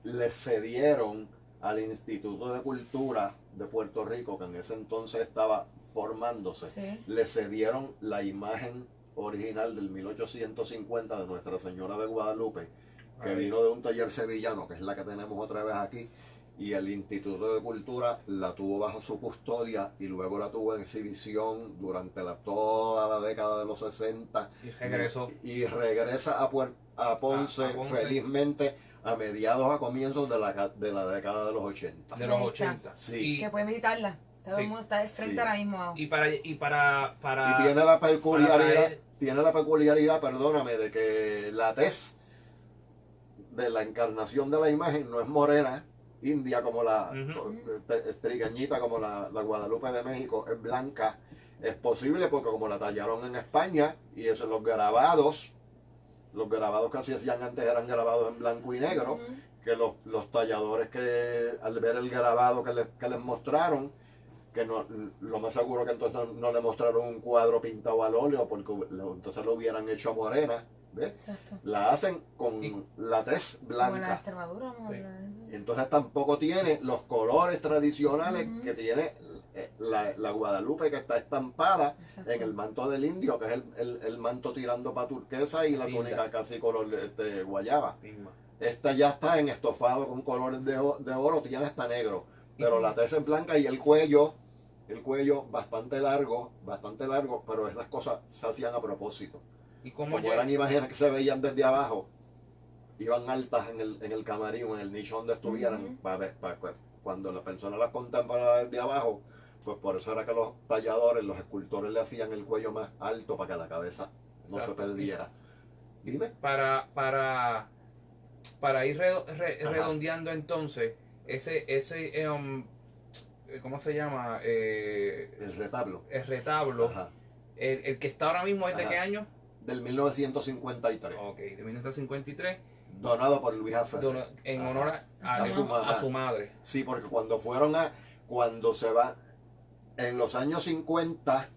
le cedieron al Instituto de Cultura de Puerto Rico, que en ese entonces estaba formándose, le cedieron la imagen original del 1850 de Nuestra Señora de Guadalupe, que vino de un taller sevillano, que es la que tenemos otra vez aquí, y el Instituto de Cultura la tuvo bajo su custodia y luego la tuvo en exhibición durante toda la década de los 60 y regresa a Ponce, felizmente a mediados a comienzos de la década de los 80. De los 80. Sí. Que pueden visitarla. Todo el mundo está de frente ahora mismo. Y tiene la peculiaridad, perdóname, de que la tez de la encarnación de la imagen no es morena, india, como la trigueñita, como la Guadalupe de México, es blanca. Es posible porque como la tallaron en España, y eso, los grabados que se hacían antes eran grabados en blanco y negro, que los talladores, que al ver el grabado que les mostraron, que no, lo más seguro que entonces no le mostraron un cuadro pintado al óleo, porque entonces lo hubieran hecho morena, ¿ves? Exacto. La hacen con la tez blanca. Con la Extremadura, y entonces tampoco tiene los colores tradicionales que tiene la Guadalupe, que está estampada en el manto del indio, que es el manto tirando para turquesa, y la túnica casi color guayaba. Esta ya está en estofado con colores de oro, tiene hasta negro, pero la tez es blanca y el cuello bastante largo, pero esas cosas se hacían a propósito. ¿Y como eran imágenes que se veían desde abajo, iban altas en el camarín, en el nicho donde estuvieran, cuando la persona las contemplaba desde abajo, pues por eso era que los talladores, los escultores le hacían el cuello más alto para que la cabeza no se perdiera. Dime. Para ir redondeando entonces, ese ¿cómo se llama? El retablo. El retablo. El que está ahora mismo, ¿es de qué año? Del 1953. Ok, de 1953. Donado por Luis Ferré. En honor a su madre. Sí, porque cuando se va, en los años 50,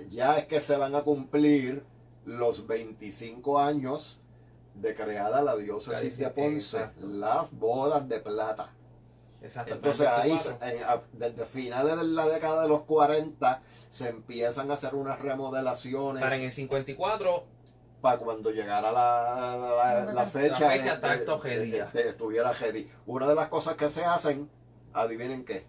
ya es que se van a cumplir los 25 años de creada la diócesis de Ponce, las bodas de plata. Exacto. Entonces ahí, desde finales de la década de los 40, se empiezan a hacer unas remodelaciones. Para en el 54, para cuando llegara la fecha, estuviera ready. Una de las cosas que se hacen, adivinen qué,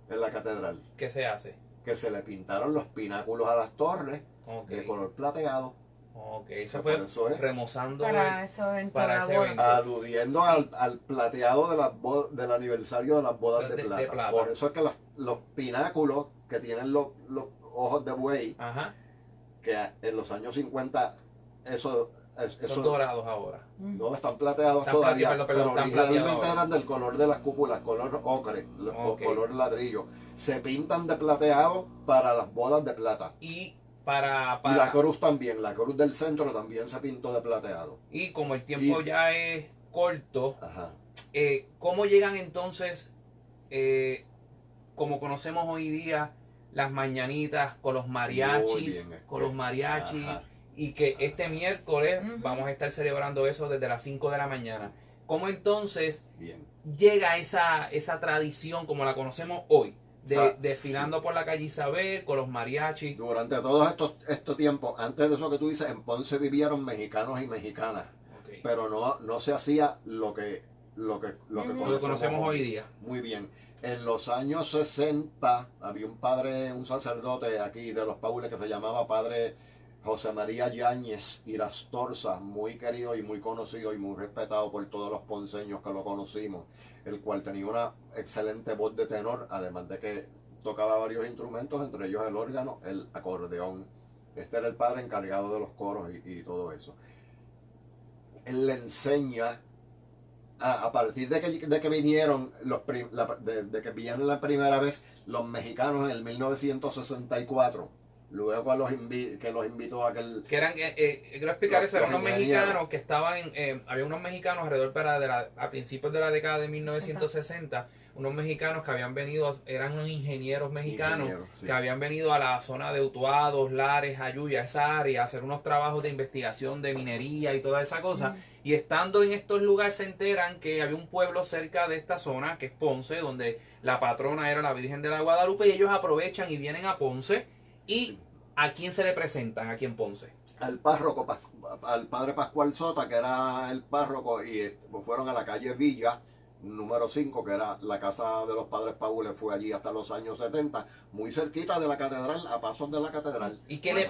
en la catedral. ¿Qué se hace? Que se le pintaron los pináculos a las torres de color plateado. Ok, eso fue remozando para ese evento. Aludiendo al plateado del aniversario de las bodas de plata. Por eso es que los pináculos que tienen los ojos de buey que en los años 50 eso Son dorados ahora. no están plateados Están todavía, perdón, pero están originalmente plateados. eran del color de las cúpulas, color ocre, Ok. color ladrillo. Se pintan de plateado para las bodas de plata. Y Y la cruz también, la cruz del centro también se pintó de plateado. y como el tiempo ya es corto, Ajá. ¿cómo llegan entonces, como conocemos hoy día, las mañanitas con los Muy mariachis, bien, con los mariachis? Ajá. Y que este miércoles Ujú. vamos a estar celebrando eso desde las 5 de la mañana. ¿Cómo entonces Bien. llega esa tradición como la conocemos hoy? Desfilando sí. por la calle Isabel con los mariachis. Durante todos estos tiempos, antes de eso que tú dices, en Ponce vivieron mexicanos y mexicanas, Ok. pero no se hacía lo que Ujú. Lo que conocemos hoy día. Muy bien. En los años 60 había un padre, un sacerdote aquí de los Paules que se llamaba Padre José María Yáñez Irastorza, muy querido y muy conocido y muy respetado por todos los ponceños que lo conocimos, el cual tenía una excelente voz de tenor, además de que tocaba varios instrumentos, entre ellos el órgano, el acordeón. Este era el padre encargado de los coros y todo eso. Él le enseña a partir de que vinieron de que vinieron la primera vez los mexicanos en el 1964, luego que los invitó a aquel... Que eran, quiero explicar eso, eran los unos ingenieros. mexicanos que estaban, había unos mexicanos alrededor a principios de la década de 1960, unos mexicanos que habían venido, eran unos ingenieros mexicanos Sí. que habían venido a la zona de Utuados, Lares, Ayuya, esa área, a hacer unos trabajos de investigación de minería y toda esa cosa. Y estando en estos lugares se enteran que había un pueblo cerca de esta zona, que es Ponce, donde la patrona era la Virgen de la Guadalupe, y ellos aprovechan y vienen a Ponce. ¿Y Sí. a quién se le presentan aquí en Ponce? Al párroco, al padre Pascual Sota, que era el párroco, y fueron a la calle Villa, número 5, que era la casa de los padres Paules, fue allí hasta los años 70, muy cerquita de la catedral, a pasos de la catedral. ¿Y qué le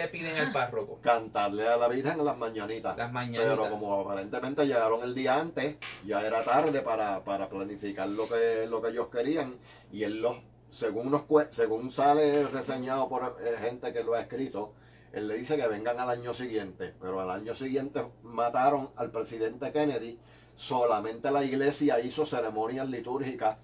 piden al párroco? Cantarle a la Virgen las mañanitas. Las mañanitas. Pero como aparentemente llegaron el día antes, ya era tarde para planificar lo que ellos querían, y él según sale reseñado por gente que lo ha escrito, él le dice que vengan al año siguiente, pero al año siguiente mataron al presidente Kennedy, solamente la iglesia hizo ceremonias litúrgicas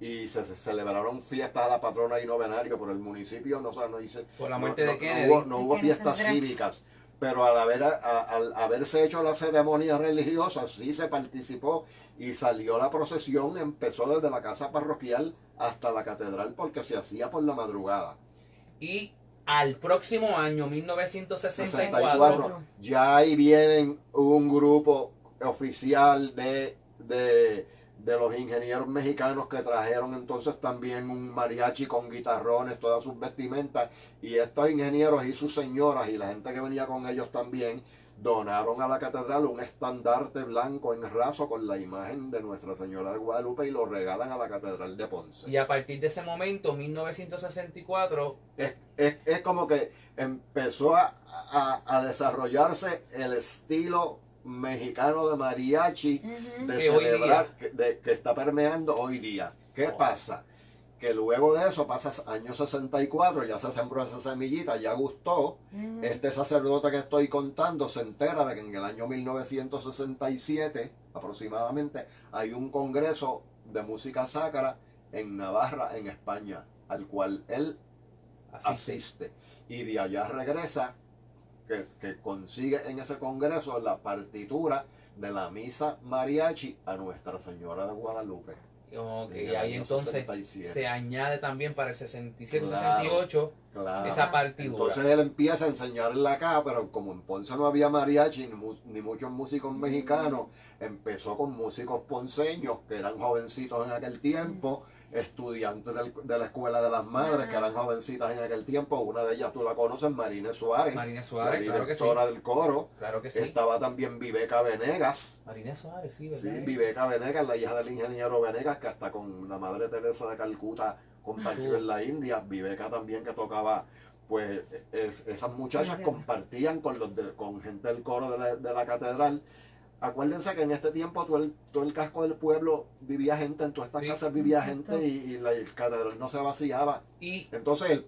y se celebraron fiestas a la patrona y novenario, por el municipio no hice, Por la muerte de no Kennedy. hubo fiestas cívicas, pero al haberse hecho la ceremonia religiosa sí se participó y salió la procesión, empezó desde la casa parroquial hasta la catedral porque se hacía por la madrugada. Y al próximo año, 1964, 64, ya ahí vienen un grupo oficial de los ingenieros mexicanos que trajeron entonces también un mariachi con guitarrones, todas sus vestimentas, y estos ingenieros y sus señoras y la gente que venía con ellos también donaron a la catedral un estandarte blanco en raso con la imagen de Nuestra Señora de Guadalupe y lo regalan a la catedral de Ponce. y a partir de ese momento, 1964, Es como que empezó a desarrollarse el estilo mexicano de mariachi de Que hoy celebrar, que está permeando hoy día. ¿Qué Wow. pasa? Que luego de eso pasa año 64, ya se sembró esa semillita, ya gustó. Este sacerdote que estoy contando se entera de que en el año 1967 aproximadamente hay un congreso de música sacra en Navarra, en España, al cual él asiste. Y de allá regresa, que consigue en ese congreso la partitura de la misa mariachi a Nuestra Señora de Guadalupe. ok, En y el ahí año entonces 67. se añade también para el 67, Claro. 68, Claro. esa partitura. Entonces él empieza a enseñarle acá, pero como en Ponce no había mariachi ni muchos músicos mexicanos, empezó con músicos ponceños que eran jovencitos en aquel tiempo, estudiantes de la Escuela de las Madres que eran jovencitas en aquel tiempo. Una de ellas tú la conoces, Marina Suárez, Marina la Suárez, claro que sí. directora del coro. Claro que sí. Estaba también Viveca Venegas. Marina Suárez, sí, ¿verdad? Sí, Viveca Venegas, la hija del ingeniero Venegas, que hasta con la Madre Teresa de Calcuta compartió en la India. Viveca también, que tocaba, pues esas muchachas compartían con gente del coro de la catedral. acuérdense que en este tiempo todo el casco del pueblo vivía gente, en todas estas Sí. casas vivía Exacto. gente y la catedral no se vaciaba. Y Entonces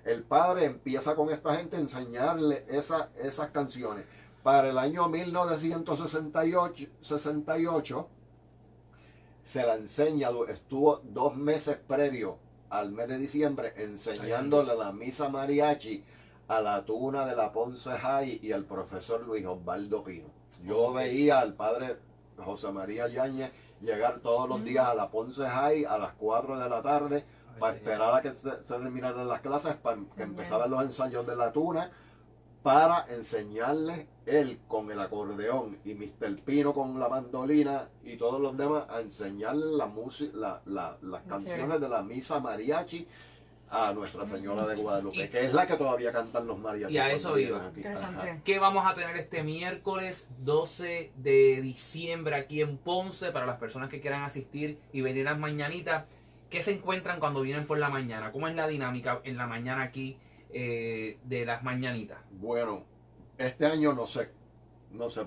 el padre empieza con esta gente a enseñarle esas canciones. Para el año 1968 se la enseña, estuvo 2 meses previo al mes de diciembre enseñándole la misa mariachi a la tuna de la Ponce High y al profesor Luis Osvaldo Pino. Yo Ok. veía al padre José María Yáñez llegar todos los días a la Ponce High a las 4 de la tarde para esperar a que se terminaran las clases, para que empezaran los ensayos de la tuna, para enseñarle él con el acordeón y Mr. Pino con la mandolina y todos los demás a enseñarle la música, las canciones de la misa mariachi a Nuestra Señora de Guadalupe, Y- que es la que todavía cantan los mariachis. y a cuando eso vienen iba. aquí. Interesante. Ajá. ¿Qué vamos a tener este miércoles 12 de diciembre aquí en Ponce para las personas que quieran asistir y venir a las mañanitas? ¿Qué se encuentran cuando vienen por la mañana? ¿Cómo es la dinámica en la mañana aquí de las mañanitas? Bueno, este año no sé,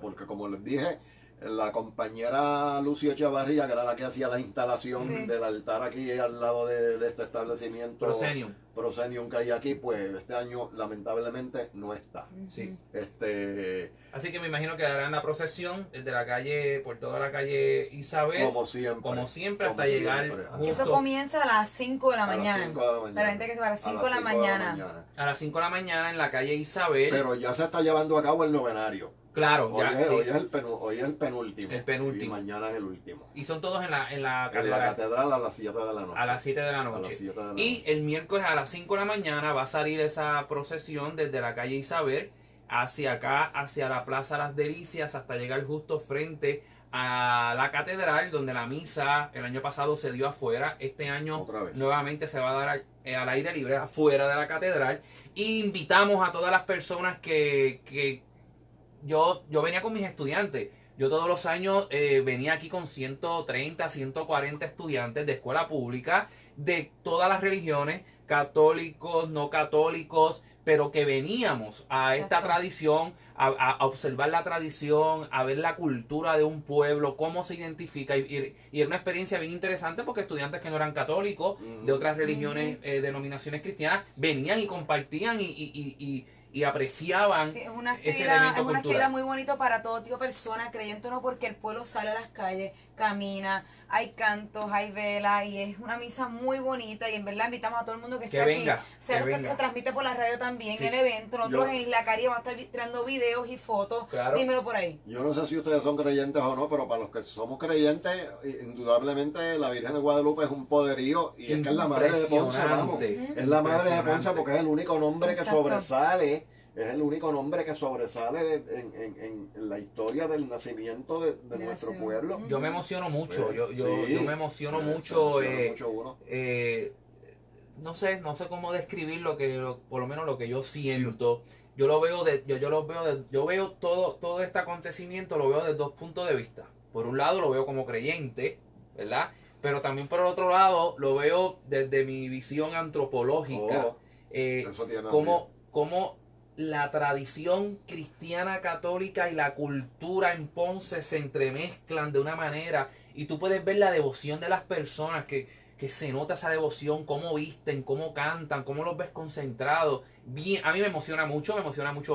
porque como les dije, la compañera Lucia Chavarría, que era la que hacía la instalación Sí. del altar aquí al lado de este establecimiento Proscenium. Proscenium que hay aquí, pues este año lamentablemente no está. Sí. Así que me imagino que harán la procesión desde la calle, por toda la calle Isabel, como siempre, hasta llegar ajá. Y eso justo comienza a las 5 de la A las mañana. 5 de la mañana. Para la gente que se va a las 5 de la 5 mañana. a las 5 de la mañana en la calle Isabel. Pero ya se está llevando a cabo el novenario. claro, Hoy, ya, es, sí. hoy es el penúltimo. El penúltimo. Y mañana es el último. Y son todos en la En la catedral catedral a las 7 de la noche. a las 7 de la A las noche. 7 de la Y noche. el miércoles a las 5 de la mañana va a salir esa procesión desde la calle Isabel hacia acá, hacia la Plaza Las Delicias, hasta llegar justo frente a la catedral, donde la misa el año pasado se dio afuera. Este año Otra vez. nuevamente se va a dar al aire libre, afuera de la catedral. Y invitamos a todas las personas que yo venía con mis estudiantes. Yo todos los años venía aquí con 130, 140 estudiantes de escuela pública de todas las religiones, católicos, no católicos, pero que veníamos a esta Exacto. tradición, a observar la tradición, a ver la cultura de un pueblo, cómo se identifica. Y era una experiencia bien interesante porque estudiantes que no eran católicos, Ujú. de otras religiones, denominaciones cristianas, venían y compartían y apreciaban Sí, es una ese actividad, elemento es una actividad cultural. muy bonito para todo tipo de personas, creyente o no, porque el pueblo sale a las calles, camina, hay cantos, hay velas y es una misa muy bonita y en verdad invitamos a todo el mundo que esté Que aquí. venga, Se, que venga. se transmite por la radio también Sí. el evento. Nosotros Yo- en Isla Caribe vamos a estar tirando videos y fotos. Claro. Dímelo por ahí. Yo no sé si ustedes son creyentes o no, pero para los que somos creyentes, indudablemente la Virgen de Guadalupe es un poderío y es que es la madre de Ponce, vamos. Impresionante. Es la madre de Ponce Impresionante. porque es el único nombre que Exacto. sobresale. Es el único nombre que sobresale en la historia del nacimiento de De nuestro nación. pueblo. Ujú. Yo me emociono mucho, Sí, yo me emociono mucho. se emociona mucho uno. No sé cómo describir por lo menos lo que yo siento. Yo lo veo yo veo todo este acontecimiento, lo veo desde dos puntos de vista. Por un lado lo veo como creyente, ¿verdad? Pero también por el otro lado lo veo desde mi visión antropológica. Oh, eso tiene Cómo la tradición cristiana católica y la cultura en Ponce se entremezclan de una manera y tú puedes ver la devoción de las personas, que se nota esa devoción, cómo visten, cómo cantan, cómo los ves concentrados. Bien, a mí me emociona mucho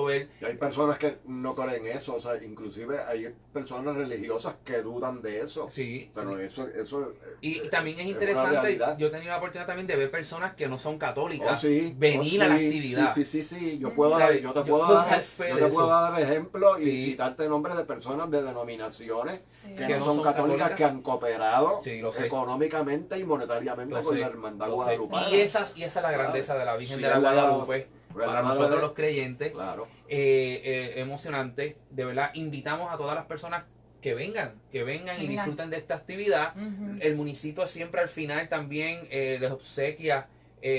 ver. Y hay personas que no creen eso, o sea, inclusive hay personas religiosas que dudan de eso. Sí, Pero sí. eso Y también es una interesante, realidad. yo he tenido la oportunidad también de ver personas que no son católicas Oh, sí, venir oh, a la sí, actividad. Sí. Yo ¿Sabes? yo te Yo puedo puedo dar, dar fe yo de te eso. puedo dar ejemplos Sí. y citarte nombres de personas de denominaciones Sí. que no son católicas que han cooperado Sí, lo sé. económicamente y monetariamente Lo con sé, la hermandad lo sé. guadalupana. Y esa es la ¿Sabes? grandeza de la Virgen Sí, de la es la Guadalupe. Pues Para la madre nosotros de- los creyentes, Claro. emocionante. De verdad, invitamos a todas las personas que vengan y Vengan. disfruten de esta actividad. Ujú. El municipio siempre al final también les obsequia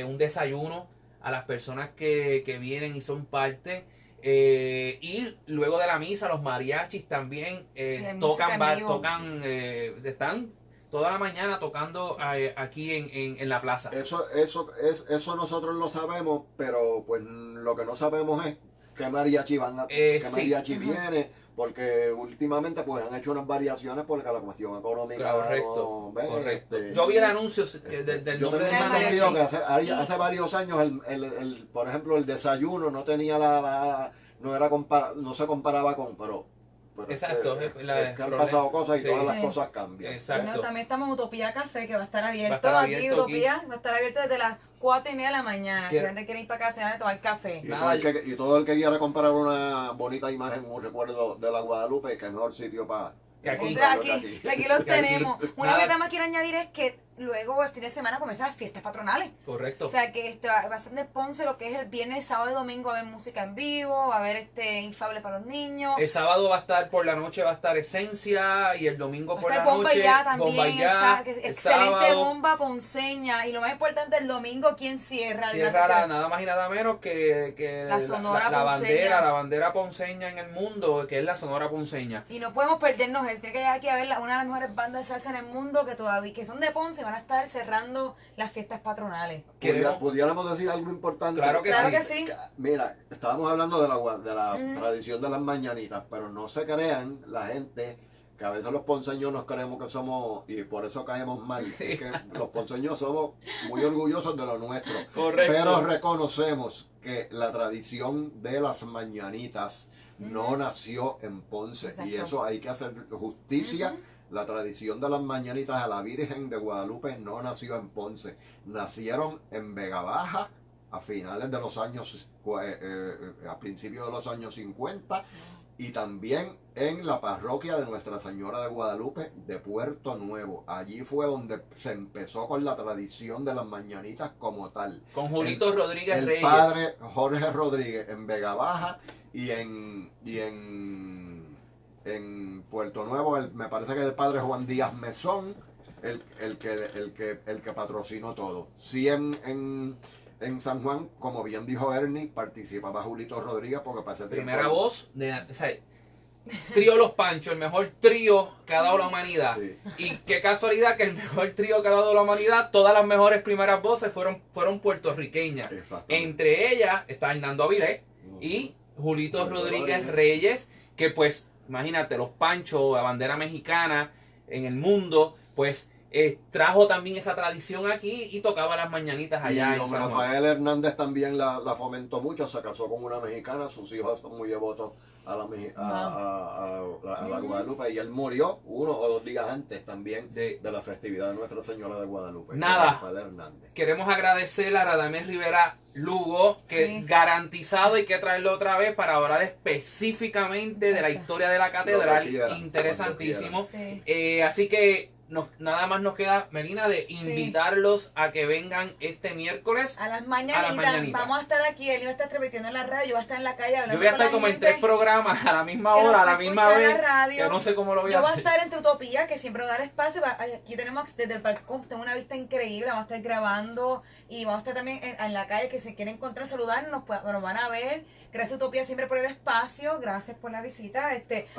un desayuno a las personas que vienen y son parte. Y luego de la misa, los mariachis también hay música tocan, en vivo. están toda la mañana tocando aquí en la plaza. Eso nosotros lo sabemos, pero pues lo que no sabemos es qué mariachi Sí. mariachi Ujú. viene, porque últimamente pues han hecho unas variaciones porque la cuestión económica Correcto, ¿ves? correcto. Yo vi el anuncio del yo nombre tengo del entendido que mariachi. hace varios años por ejemplo el desayuno no tenía no era no se comparaba con pero Exacto, es que el han problema. pasado cosas y Sí. todas las Sí. cosas cambian. Exacto. No, también estamos en Utopía Café, que va a estar abierto. Va a estar aquí abierto Utopía va a estar abierto desde las 4:30 de la mañana. Quiero- La gente quiere ir para casa a tomar café. Nada, Y todo el que quiera comprar una bonita imagen, un recuerdo de la Guadalupe, que es mejor sitio para Que aquí. Entonces aquí los Que aquí. tenemos. Una Nada. cosa más quiero añadir es que luego el fin de semana comienzan las fiestas patronales. Correcto. O sea que va a ser de Ponce lo que es el viernes, sábado y domingo, va a haber música en vivo, va a haber infable para los niños. El sábado va a estar por la noche, va a estar Esencia, y el domingo Va a por estar la Bomba noche Ya también, Bomba Ya, que el excelente sábado bomba ponceña. Y lo más importante, el domingo, ¿quién cierra? cierra nada más y nada menos que La Sonora la Ponceña. bandera ponceña en el mundo, que es la Sonora Ponceña. Y no podemos perdernos eso. Tiene que llegar aquí a ver una de las mejores bandas de salsa en el mundo que son de Ponce y van a estar cerrando las fiestas patronales. ¿Pudiéramos decir algo importante? Claro que Claro sí. que sí. Mira, estábamos hablando de la Ujú. tradición de las mañanitas, pero no se crean la gente que a veces los ponceños nos creemos que somos, y por eso caemos mal, es que los ponceños somos muy orgullosos de lo nuestro. Correcto. Pero reconocemos que la tradición de las mañanitas no nació en Ponce. Exacto. Y eso hay que hacer justicia. Ujú. La tradición de las mañanitas a la Virgen de Guadalupe no nació en Ponce. Nacieron en Vega Baja a finales de los años, a principios de los años 50. Y también en la parroquia de Nuestra Señora de Guadalupe de Puerto Nuevo. Allí fue donde se empezó con la tradición de las mañanitas como tal. Con Julito Rodríguez El Reyes. padre Jorge Rodríguez en Vega Baja y en Puerto Nuevo, me parece que el padre Juan Díaz Mesón, el que patrocinó todo. Sí, en San Juan, como bien dijo Ernie, participaba Julito Rodríguez porque para ese Primera tiempo- voz de, o sea, Trío Los Panchos, el mejor trío que ha dado la humanidad. Sí. Y qué casualidad que el mejor trío que ha dado la humanidad, todas las mejores primeras voces fueron puertorriqueñas. Exactamente. Entre ellas está Hernando Avilés y Julito Rodríguez Reyes, que pues, imagínate, Los Panchos, la bandera mexicana en el mundo, pues trajo también esa tradición aquí y tocaba las mañanitas allá Y en San Juan. Rafael Hernández también la fomentó mucho, se casó con una mexicana, sus hijos son muy devotos a la Guadalupe y él murió 1 o 2 días antes también De- de la festividad de Nuestra Señora de Guadalupe. Nada. Rafael Hernández. Queremos agradecer a Radamés Rivera Lugo, que Sí. garantizado hay que traerlo otra vez para hablar específicamente de la Exacto. historia de la catedral. Lo que quiera, Interesantísimo. Sí. Así que nada más nos queda, Melina, de invitarlos a que vengan este miércoles. A las mañanitas. Vamos a estar aquí, él iba a estar transmitiendo en la radio, yo voy a estar en la calle hablando Yo voy a con estar la como en gente 3 programas a la misma que nos hora, a va la misma escuchar en vez, la radio. que no sé cómo lo voy Yo a voy a hacer. estar entre Utopía, que siempre va a dar espacio. Aquí tenemos desde el balcón, tengo una vista increíble. Vamos a estar grabando y vamos a estar también en la calle. Que si quieren encontrar, saludarnos, nos van a ver. Gracias Utopía siempre por el espacio. Gracias por la visita.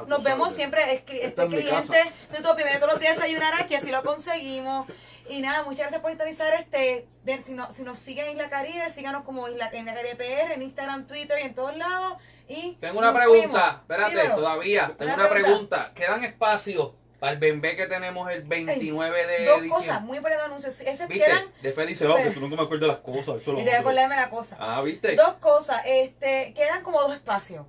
Nos vemos órdenes. siempre. Esta es mi Cliente casa. de Utopía viene todos los días a desayunar aquí, así lo conseguimos. Y nada, muchas gracias por sintonizar. Si nos siguen en Isla Caribe, síganos como en la Caribe PR, en Instagram, Twitter y en todos lados. Y Tengo una nos pregunta, fuimos. espérate, Dímelo. todavía. Tengo Una una pregunta. ¿Quedan espacios para el bembé que tenemos el 29 de Dos diciembre? cosas, muy buenos anuncios. Ese ¿Viste? quedan. Después dice, oh, que tú nunca me acuerdas de las cosas. Esto Y lo te voy a otro. acordarme la cosa. Ah, ¿viste? Dos cosas. Quedan como 2 espacios.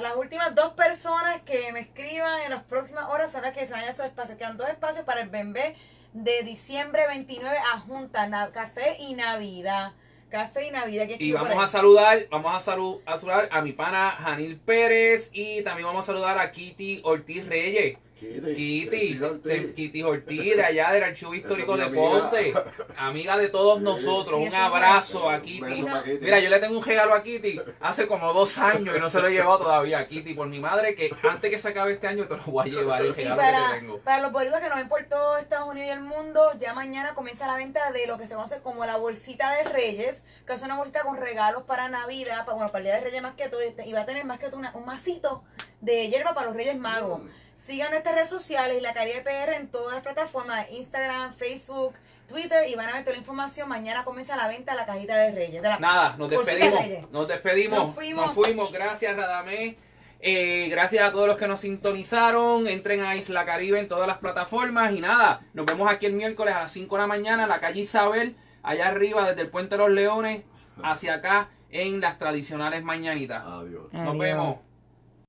Las últimas 2 personas que me escriban en las próximas horas son las que se vayan a esos espacios. Quedan 2 espacios para el bembé de diciembre 29 a Junta, Café y Navidad. Café y Navidad. ¿Quién Y escribe por vamos ahí? a saludar a mi pana Janil Pérez y también vamos a saludar a Kitty Ortiz Reyes. Kitty Ortiz, de allá del Archivo Histórico Esa de es mi amiga. Ponce, amiga de todos Sí, nosotros. sí, Un esa es abrazo a Un Kitty. beso para Kitty. Mira, yo le tengo un regalo a Kitty hace como 2 años y no se lo he llevado todavía a Kitty por mi madre, que antes que se acabe este año te lo voy a llevar el Y regalo que te tengo. para los boricuas que nos ven por todo Estados Unidos y el mundo, ya mañana comienza la venta de lo que se conoce como la bolsita de Reyes, que es una bolsita con regalos para Navidad, para el Día de Reyes más que todo, y va a tener más que todo un masito de hierba para los Reyes Magos. Sigan nuestras redes sociales y la Caribe PR en todas las plataformas, Instagram, Facebook, Twitter, y van a ver toda la información. Mañana comienza la venta de la cajita de Reyes. Nada, nos bolsita de despedimos. Reyes. Nos despedimos. Nos fuimos. Nos fuimos. Gracias, Radamés. Gracias a todos los que nos sintonizaron. Entren a Isla Caribe en todas las plataformas. Y nada, nos vemos aquí el miércoles a las 5 de la mañana en la calle Isabel, allá arriba desde el Puente de los Leones hacia acá en las tradicionales mañanitas. Adiós. Nos vemos.